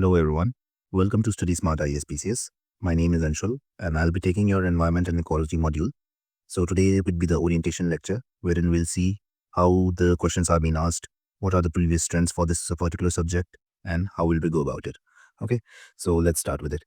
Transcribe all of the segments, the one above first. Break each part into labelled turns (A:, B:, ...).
A: Hello everyone. Welcome to Study Smart ISPCS. My name is Anshul and I'll be taking your environment and ecology module. So today would be the orientation lecture wherein we'll see how the questions are being asked, what are the previous trends for this particular subject and how will we go about it. Okay, so let's start with it.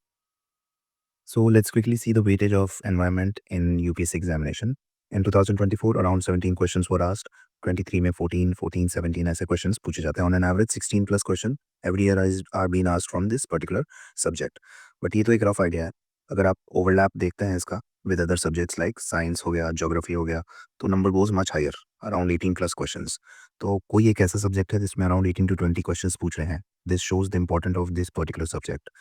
A: So let's quickly see the weightage of environment in UPSC examination. In 2024, around 17 questions were asked. 23 में 14, 14, 17 ऐसे questions पूछे जाते हैं. On an average, 16 plus question every year are being asked from this particular subject. But ये तो एक rough idea है. अगर आप overlap देखते हैं इसका with other subjects like science हो गया, geography हो गया, तो number goes much higher, around 18 plus questions. तो कोई एक ऐसा subject है जिसमें around 18 to 20 questions पूछ रहे हैं. This shows the importance of this particular subject.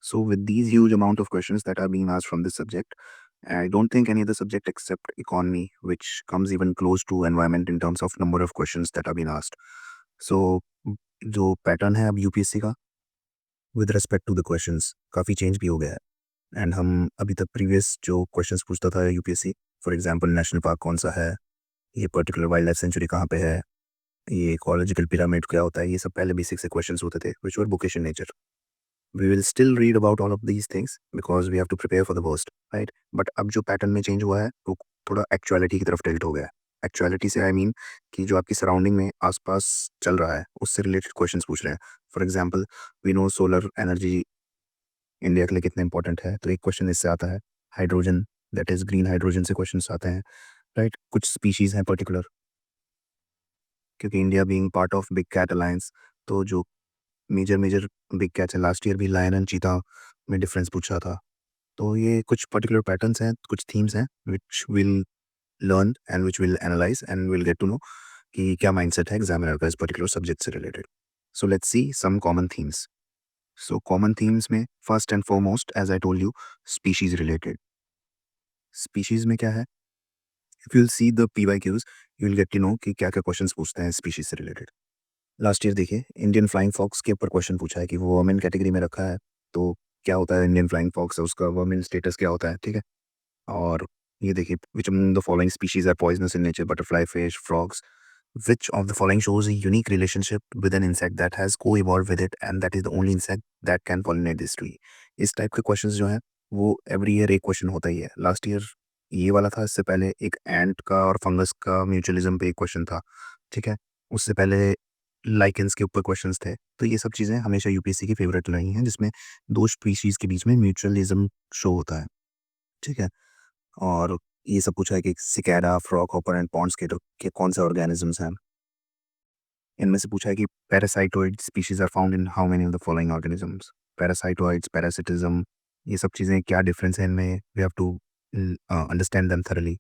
A: So with these huge amount of questions that are being asked from this subject, I don't think any other subject except economy, which comes even close to environment in terms of number of questions that are being asked. So जो pattern है अब UPSC का with respect to the questions काफ़ी change भी हो गया है and हम अभी तक प्रीवियस जो क्वेश्चंस पूछता था UPSC, for example national park कौन सा है, ये पर्टिकुलर वाइल्ड लाइफ सेंचुरी कहाँ पे है, ये इकोलॉजिकल पिरामिड क्या होता है, ये सब पहले बेसिक से क्वेश्चंस होते थे which were bookish in nature. We will still read about all of these things because we have to prepare for the worst, right? But अब जो पैटर्न में चेंज हुआ है वो थोड़ा एक्चुअलिटी की तरफ टिल्ट हो गया है. एक्चुअलिटी से आई मीन कि जो आपकी सराउंडिंग में आसपास चल रहा है उससे रिलेटेड क्वेश्चंस पूछ रहे हैं. For example we know solar energy India के लिए कितना इंपॉर्टेंट है, तो एक क्वेश्चन इससे आता है. Hydrogen, that is green hydrogen से क्वेश्चन आते हैं, राइट? कुछ स्पीशीज हैं पर्टिकुलर, क्योंकि India being part of big cat alliance, तो जो मेजर मेजर बिग कैट्स है, लास्ट ईयर भी लायन एंड चीता में डिफरेंस पूछा था. तो ये कुछ पर्टिकुलर पैटर्न्स हैं, कुछ थीम्स हैं which will learn and which will analyse and will get to know कि क्या माइंडसेट है एग्जामिनर का इस पर्टिकुलर सब्जेक्ट से related. So let's see some common themes. So common themes में first and foremost as I told you, species related. Species में क्या है, if you will see the PYQs you will get to know कि क्या क्या question पूछते हैं species से रिलेटेड. लास्ट ईयर देखिए इंडियन फ्लाइंग फॉक्स के ऊपर क्वेश्चन पूछा है कि वो वर्मिन कैटेगरी में रखा है, तो क्या होता है इंडियन फ्लाइंग फॉक्स, उसका वर्मिन स्टेटस क्या होता है, ठीक है. और ये देखिए which among the following species are poisonous in nature, butterfly, fish, frogs. Which of the following shows a unique relationship with an insect that has co-evolved with it and that is the only insect that can pollinate this tree? इस type के questions जो हैं वो every year एक question होता ही है. Last year ये वाला था, इससे पहले एक एंट का और फंगस का म्यूचुअलिज्म पे एक क्वेश्चन था, ठीक है. उससे पहले लाइकेंस के ऊपर क्वेश्चंस थे. तो ये सब चीज़ें हमेशा यूपीएससी की फेवरेट रही हैं जिसमें दो स्पीशीज के बीच में म्यूचुअलिज्म शो होता है, ठीक है. और ये सब पूछा है कि cicada, froghopper and pond skater के कौन से ऑर्गेनिजम्स हैं. इनमें से पूछा है कि parasitoid species are found in how many of the following organisms. Parasitoids, parasitism, ये सब चीज़ें क्या डिफरेंस है इनमें, we have to understand them thoroughly.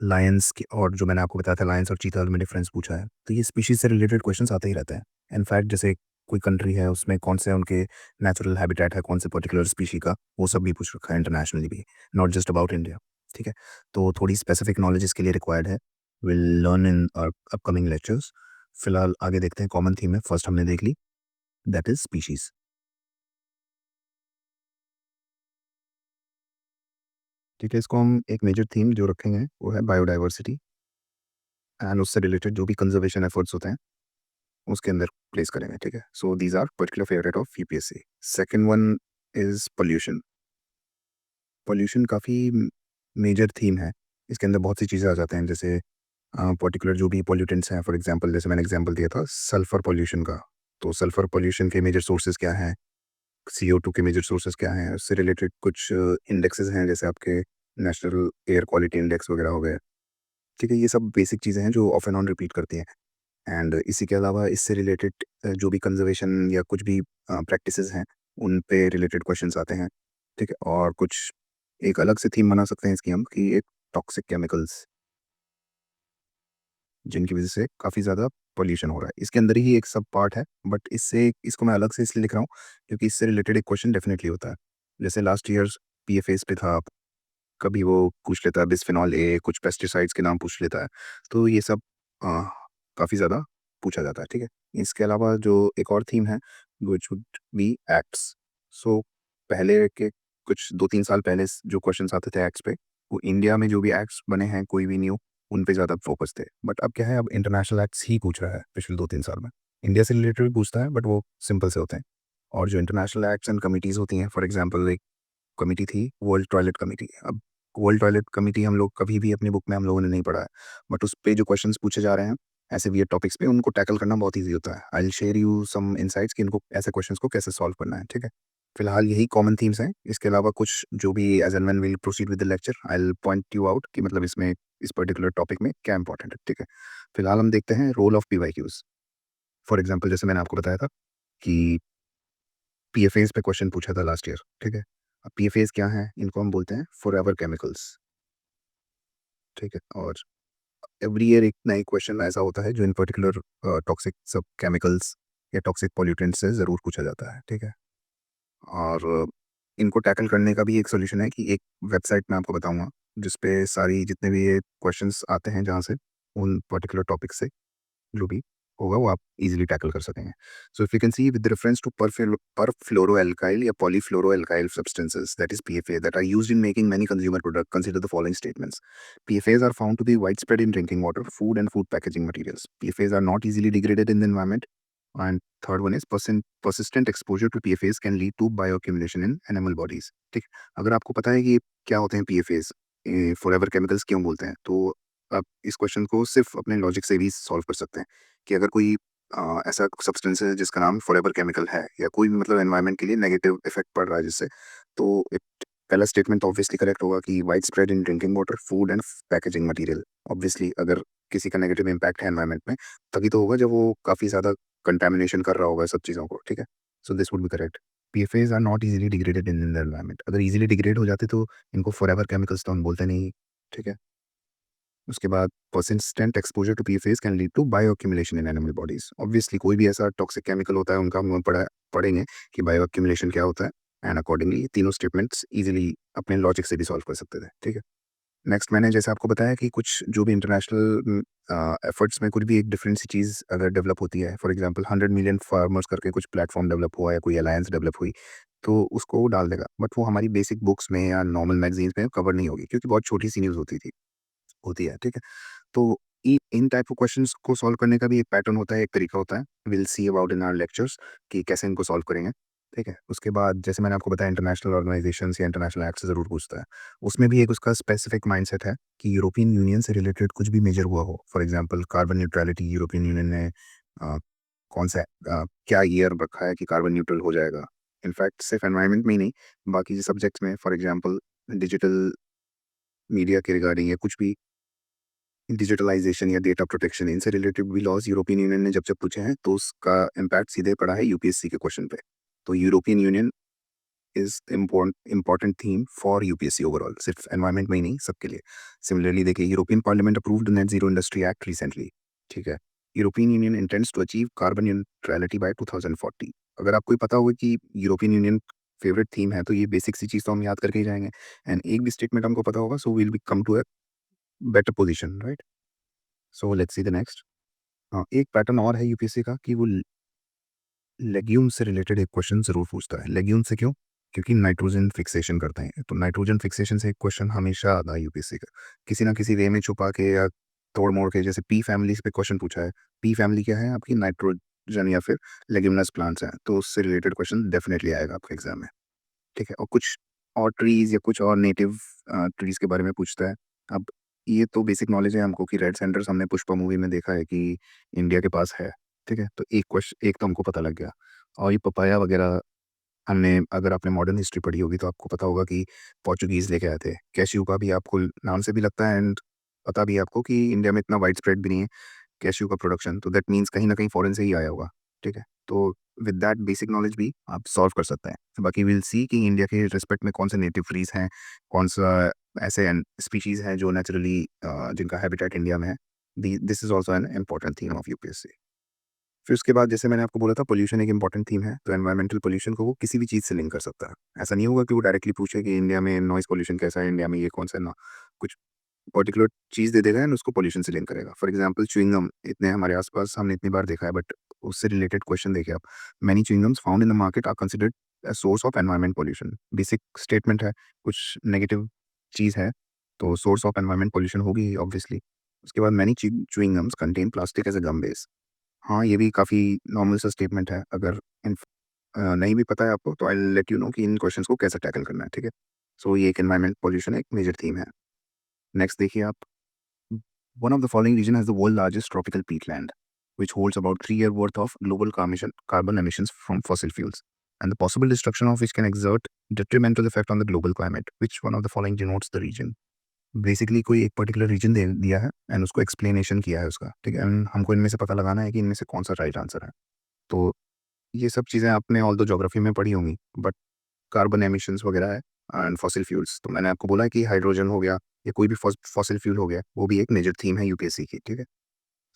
A: Lions की, और जो मैंने आपको बताया था लायंस और चीता में डिफरेंस पूछा है. तो ये स्पीशीज से रिलेटेड क्वेश्चंस आते ही रहते हैं. इनफैक्ट जैसे कोई कंट्री है उसमें कौन से उनके नेचुरल हैबिटेट है, कौन से पर्टिकुलर स्पीशी का, वो सब भी पूछ रखा है इंटरनेशनली भी, नॉट जस्ट अबाउट इंडिया, ठीक है. तो थोड़ी स्पेसिफिक नॉलेज इसके लिए रिक्वायर्ड है, will learn in upcoming lectures. फिलहाल आगे देखते हैं. कॉमन थीम है, फर्स्ट हमने देख ली, दैट इज स्पीशीज. ठीक है, इसको हम एक मेजर थीम जो रखेंगे वो है बायोडाइवर्सिटी एंड उससे रिलेटेड जो भी कंजर्वेशन एफर्ट्स होते हैं उसके अंदर प्लेस करेंगे, ठीक है. So these are particular favourite of UPSC. Second one is pollution. Pollution काफ़ी मेजर थीम है. इसके अंदर बहुत सी चीज़ें आ जाते हैं, जैसे पर्टिकुलर जो भी पोल्यूटेंट्स हैं. फॉर एग्जांपल जैसे मैंने एग्जांपल दिया था सल्फर पोल्यूशन का, तो सल्फर पोल्यूशन के मेजर सोर्सेज क्या हैं, CO2 के मेजर सोर्सेज क्या हैं, उससे रिलेटेड कुछ इंडेक्सेस हैं जैसे आपके नेशनल एयर क्वालिटी इंडेक्स वगैरह हो गए, ठीक है. ये सब बेसिक चीज़ें हैं जो ऑफ एंड ऑन रिपीट करती हैं. एंड इसी के अलावा इससे रिलेटेड जो भी कंजर्वेशन या कुछ भी प्रैक्टिसेस हैं उन पे रिलेटेड क्वेश्चंस आते हैं, ठीक है. और कुछ एक अलग से थीम बना सकते हैं इसकी हम कि एक टॉक्सिक केमिकल्स जिनकी वजह से काफ़ी ज़्यादा पॉल्यूशन हो रहा है. इसके अंदर ही एक सब पार्ट है, बट इससे इसको मैं अलग से इसलिए लिख रहा हूँ क्योंकि इससे रिलेटेड एक क्वेश्चन डेफिनेटली होता है. जैसे लास्ट ईयर PFAs पे था, कभी वो पूछ लेता है बिस्फेनॉल ए, कुछ पेस्टिसाइड्स के नाम पूछ लेता है. तो ये सब काफ़ी ज़्यादा पूछा जाता है, ठीक है. इसके अलावा जो एक और थीम है विच वुड बी एक्ट्स. सो पहले के कुछ 2-3 साल पहले जो क्वेश्चंस आते थे एक्ट्स पे, वो इंडिया में जो भी एक्ट्स बने हैं कोई भी न्यू, उन पे ज़्यादा फोकस थे. बट अब क्या है, अब इंटरनेशनल एक्ट्स ही पूछ रहा है पिछले 2-3 साल में. इंडिया से रिलेटेड भी पूछता है बट वो सिंपल से होते हैं. और जो इंटरनेशनल एक्ट्स एंड कमिटीज़ होती हैं, फॉर एग्जांपल एक कमिटी थी वर्ल्ड टॉयलेट कमिटी। अब वर्ल्ड टॉयलेट कमिटी हम लोग कभी भी अपनी बुक में हम लोगों ने नहीं पढ़ा है, बट उस पे जो क्वेश्चंस पूछे जा रहे हैं ऐसे वियर्ड टॉपिक्स पे, उनको टैकल करना बहुत ईजी होता है। I will share you some insights कि इनको ऐसे क्वेश्चंस को कैसे सॉल्व करना है, ठीक है। फिलहाल यही कॉमन थीम्स हैं, इसके अलावा कुछ जो भी as and when we will proceed with the lecture I will point you out कि मतलब इसमें इस पर्टिकुलर टॉपिक में क्या इंपॉर्टेंट है, ठीक है। फिलहाल हम देखते हैं role of PYQs. For example जैसे मैंने आपको बताया था कि पीएफएस पे क्वेश्चन पूछा था लास्ट ईयर, ठीक है। अब पीएफएस क्या है, इनको हम बोलते हैं फॉरएवर केमिकल्स, ठीक है। और एवरी ईयर एक नई क्वेश्चन ऐसा होता है जो इन पर्टिकुलर टॉक्सिक सब केमिकल्स या टॉक्सिक पॉल्यूटेंट से ज़रूर पूछा जाता है, ठीक है। और इनको टैकल करने का भी एक सॉल्यूशन है कि एक वेबसाइट मैं आपको बताऊंगा जिस पे सारी जितने भी ये क्वेश्चंस आते हैं जहाँ से उन पर्टिकुलर टॉपिक से जो भी होगा वो आप इजीली टैकल कर सकेंगे। So if you can see with reference to perfluoroalkyl या polyfluoroalkyl substances that is PFA that are used in making many consumer product, consider the following statements. PFAS are found to be widespread in drinking water, food and food packaging materials. PFAS are not easily degraded in the environment. And third one is persistent exposure to PFAs can lead to bioaccumulation in animal bodies। ठीक, अगर आपको पता है कि क्या होते हैं PFAs, forever chemicals क्यों बोलते हैं, तो आप इस क्वेश्चन को सिर्फ अपने लॉजिक से भी सॉल्व कर सकते हैं कि अगर कोई ऐसा सब्सटेंस है जिसका नाम फॉरएवर केमिकल है या कोई भी मतलब एनवायरनमेंट के लिए नेगेटिव इफेक्ट पड़ रहा है जिससे, तो पहला स्टेटमेंट तो ऑब्वियसली करेक्ट होगा कि wide spread in drinking water, food and packaging material. Obviously अगर किसी का नेगेटिव इम्पैक्ट है एनवायरनमेंट में तभी तो होगा जब वो काफ़ी ज़्यादा कंटेमिनेशन कर रहा होगा सब चीज़ों को, ठीक है। So this would be correct. PFS are not easily degraded in the environment. अगर इजीली डिग्रेड हो जाते तो इनको फॉरएवर केमिकल्स तो हम बोलते नहीं, ठीक है। उसके बाद persistent exposure to PFAS can lead to bioaccumulation in animal bodies. Obviously कोई भी ऐसा टॉक्सिक केमिकल होता है उनका हम पढ़ेंगे कि बायोअक्यूमुलेशन क्या होता है, एंड अकॉर्डिंगली तीनों स्टेटमेंट्स इजीली अपने लॉजिक से भी सॉल्व कर सकते थे, ठीक है। नेक्स्ट मैंने जैसे आपको बताया कि कुछ जो भी इंटरनेशनल एफर्ट्स में कुछ भी एक डिफरेंट सी चीज़ अगर डेवलप होती है, फॉर एग्जांपल 100 मिलियन फार्मर्स करके कुछ प्लेटफॉर्म डेवलप हुआ या कोई अलायंस डेवलप हुई, तो उसको वो डाल देगा, बट वो हमारी बेसिक बुक्स में या नॉर्मल मैगजीन्स में कवर नहीं होगी क्योंकि बहुत छोटी सी न्यूज़ होती है, ठीक है। तो इन टाइप ऑफ क्वेश्चंस को सॉल्व करने का भी एक पैटर्न होता है, एक तरीका होता है। Will see about in our lectures कि कैसे इनको सॉल्व करेंगे, ठीक है। उसके बाद जैसे मैंने आपको बताया इंटरनेशनल ऑर्गेनाइजेशंस या इंटरनेशनल एक्ट से ज़रूर पूछता है। उसमें भी एक उसका स्पेसिफिक माइंडसेट है कि यूरोपियन यूनियन से रिलेटेड कुछ भी मेजर हुआ हो, for example carbon neutrality, European union ने कौन सा क्या ईयर रखा है कि कार्बन न्यूट्रल हो जाएगा। इनफैक्ट सिर्फ एनवायरनमेंट में ही नहीं, बाकी सब्जेक्ट्स में, फॉर एग्जांपल डिजिटल मीडिया के रिगार्डिंग या कुछ भी डिजिटलाइजेशन या डेटा प्रोटेक्शन, इनसे रिलेटेड भी लॉज यूरोपियन यूनियन ने जब जब पूछे हैं तो उसका इम्पैक्ट सीधे पड़ा है यूपीएससी के क्वेश्चन पे। तो European Union is important theme for UPSC overall, सिर्फ एनवायरनमेंट में ही नहीं, सबके लिए। सिमिलरली देखिए, European parliament approved net zero industry act recently, ठीक है। European Union intends to achieve carbon neutrality by 2040। अगर आपको ये पता होगा कि यूरोपियन यूनियन फेवरेट थीम है तो ये बेसिक सी चीज़ तो हम याद करके ही जाएंगे। एंड एक भी स्टेटमेंट हमको पता होगा so will be come to a better position, right. So let's see the next. हाँ, एक पैटर्न और है यूपीएससी का कि वो लेग्यूम से रिलेटेड एक क्वेश्चन ज़रूर पूछता है। लेग्यूम से क्यों? क्योंकि नाइट्रोजन फिक्सेशन करते हैं, तो नाइट्रोजन फिक्सेशन से एक क्वेश्चन हमेशा आता है यूपीएससी का, किसी ना किसी वे में छुपा के या तोड़ मोड़ के। जैसे पी फैमिली पे क्वेश्चन पूछा है, पी फैमिली क्या है आपकी, नाइट्रोजन या फिर लेग्यूमिनस प्लांट्स हैं, तो उससे रिलेटेड क्वेश्चन डेफिनेटली आएगा आपके एग्जाम में, ठीक है। और कुछ और ट्रीज या कुछ और नेटिव ट्रीज के बारे में पूछता है। अब ये तो बेसिक नॉलेज है हमको कि रेड सेंडर्स हमने पुष्पा मूवी में देखा है कि इंडिया के पास है, ठीक है। तो एक क्वेश्चन एक तो हमको पता लग गया। और ये पपाया वगैरह हमने, अगर आपने मॉडर्न हिस्ट्री पढ़ी होगी तो आपको पता होगा कि पोर्चुगीज लेके आए थे। कैश्यू का भी आपको नाम से भी लगता है, एंड पता भी है आपको कि इंडिया में इतना वाइड स्प्रेड भी नहीं है कैश्यू का प्रोडक्शन, तो दैट मीन्स कहीं ना कहीं फॉरेन से ही आया होगा, ठीक है। तो विद दैट बेसिक नॉलेज भी आप सॉल्व कर सकते हैं। बाकी विल सी कि इंडिया के रिस्पेक्ट में कौन से नेटिव ट्रीज हैं, कौन सा ऐसे स्पीशीज हैं जो नेचुरली जिनका हैबिटेट इंडिया में है। This is also an important theme of UPSC. फिर उसके बाद जैसे मैंने आपको बोला था पोल्यूशन एक इंपॉर्टेंट थीम है, तो एनवायरमेंटल पोल्यूशन को वो किसी भी चीज़ से लिंक कर सकता है। ऐसा नहीं होगा कि वो डायरेक्टली पूछे कि इंडिया में नॉइज पोल्यूशन कैसा है, इंडिया में ये कौन सा ना, कुछ पर्टिकुलर चीज़ दे देगा एंड उसको पॉल्यूशन से लिंक करेगा। फॉर एग्जांपल च्युइंगम, इतने हमारे आस-पास हमने इतनी बार देखा है, बट उससे रिलेटेड क्वेश्चन देखिए आप। Many chewing gums found in the market are considered a source of environment pollution. Basic statement है, कुछ नेगेटिव चीज़ है, तो सोर्स ऑफ एनवायरनमेंट पॉल्यूशन होगी ऑब्वियसली। उसके बाद many chewing gums contain plastic as a gum base. हाँ, ये भी काफ़ी नॉर्मल सा स्टेटमेंट है। अगर नहीं भी पता है आपको तो I will let you know कि इन क्वेश्चंस को कैसे टैकल करना है, ठीक है? सो ये एक एनवायरनमेंट पॉल्यूशन एक मेजर थीम है। नेक्स्ट देखिए आप, one of the following region has the world largest tropical peatland which holds about 3-year worth of global carbon emissions from fossil fuels, and the possible destruction of which can exert detrimental effect on the global climate. Which one of the following denotes the region? Basically कोई एक particular reason दे दिया है and उसको explanation किया है उसका, ठीक है? एंड हमको इनमें से पता लगाना है कि इनमें से कौन सा राइट आंसर है। तो ये सब चीज़ें आपने ऑल दो ज्योग्राफी में पढ़ी होंगी, बट कार्बन एमिशंस वगैरह है एंड फॉसिल फ्यूल्स, तो मैंने आपको बोला कि हाइड्रोजन हो गया या कोई भी फॉसिल फ्यूल हो गया, वो भी एक मेजर थीम है यूपीएससी की, ठीक है?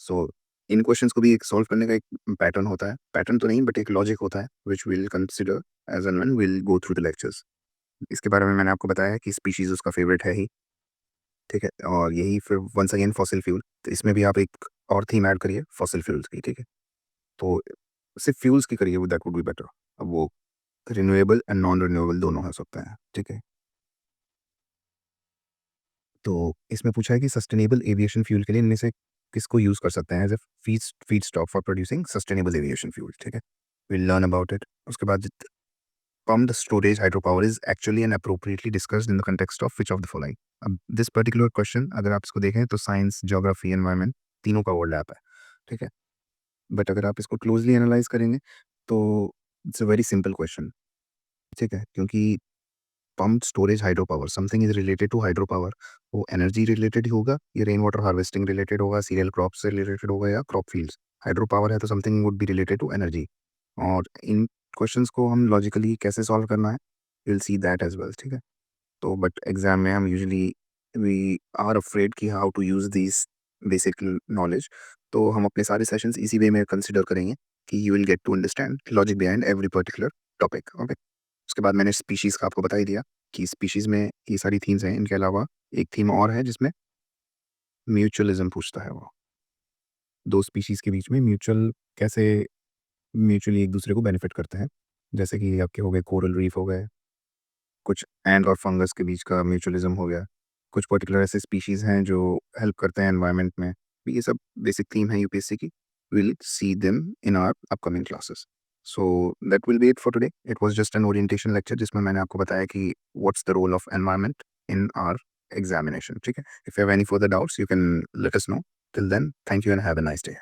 A: सो इन क्वेश्चंस को भी एक सॉल्व करने का एक पैटर्न होता है, पैटर्न तो नहीं बट एक लॉजिक होता है which will consider as and when will go through the lectures. इसके बारे में मैंने आपको बताया कि स्पीशीज उसका फेवरेट है ही, ठीक है? और यही फिर वंस अगेन फॉसिल फ्यूल, तो इसमें भी आप एक और थीम ऐड करिए फॉसिल फ्यूल्स की, ठीक है? तो सिर्फ फ्यूल्स की करिए, दैट वुड बी बेटर। अब वो रिन्यूएबल एंड नॉन रिन्यूएबल दोनों हो सकते हैं, ठीक है? तो इसमें पूछा है कि सस्टेनेबल एविएशन फ्यूल के लिए इनमें से किसको यूज़ कर सकते हैं as a feed stock for producing sustainable aviation fuel, ठीक है? Will learn about it. उसके बाद pumped storage hydropower is actually and appropriately discussed in the context of which of the following? अब दिस पर्टिकुलर क्वेश्चन अगर आप इसको देखें तो साइंस, ज्योग्राफी, एनवायरनमेंट तीनों का ओवरलैप है, ठीक है? बट अगर आप इसको क्लोजली एनालाइज करेंगे तो it's a very simple question, ठीक है? क्योंकि pumped storage hydro power, something is related to hydro power, वो एनर्जी रिलेटेड ही होगा, ये रेन वाटर हार्वेस्टिंग रिलेटेड होगा, सीरियल क्रॉप से रिलेटेड होगा या क्रॉप फील्ड्स। हाइड्रो पावर है तो something would be related to energy. और इन क्वेश्चंस को हम लॉजिकली कैसे सॉल्व करना है, will see that as well, ठीक है? तो बट एग्जाम में हम यूजुअली वी आर अफ्रेड कि how to use this basic knowledge, तो हम अपने सारे सेशंस इसी वे में कंसिडर करेंगे कि you will get to understand logic behind every particular topic, okay? उसके बाद मैंने स्पीशीज़ का आपको बता ही दिया कि स्पीशीज़ में ये सारी थीम्स हैं, इनके अलावा एक थीम और है जिसमें म्यूचुअलिज्म पूछता है वो। 2 स्पीशीज़ के बीच में कैसे म्यूचुअली एक दूसरे को बेनिफिट करते हैं। जैसे कि आपके हो गए कोरल रीफ हो गए, कुछ एंड और फंगस के बीच का म्यूचुअलिज्म हो गया, कुछ पर्टिकुलर ऐसे स्पीशीज़ हैं जो हेल्प करते हैं एनवायरनमेंट में। ये सब बेसिक थीम है यूपीएससी की। Will see them in our upcoming classes. So that will be it for today. It was just an orientation lecture जिसमें मैंने आपको बताया कि what's the role of environment in our examination, ठीक है? If you have any further doubts you can let us know. Till then thank you and have a nice day.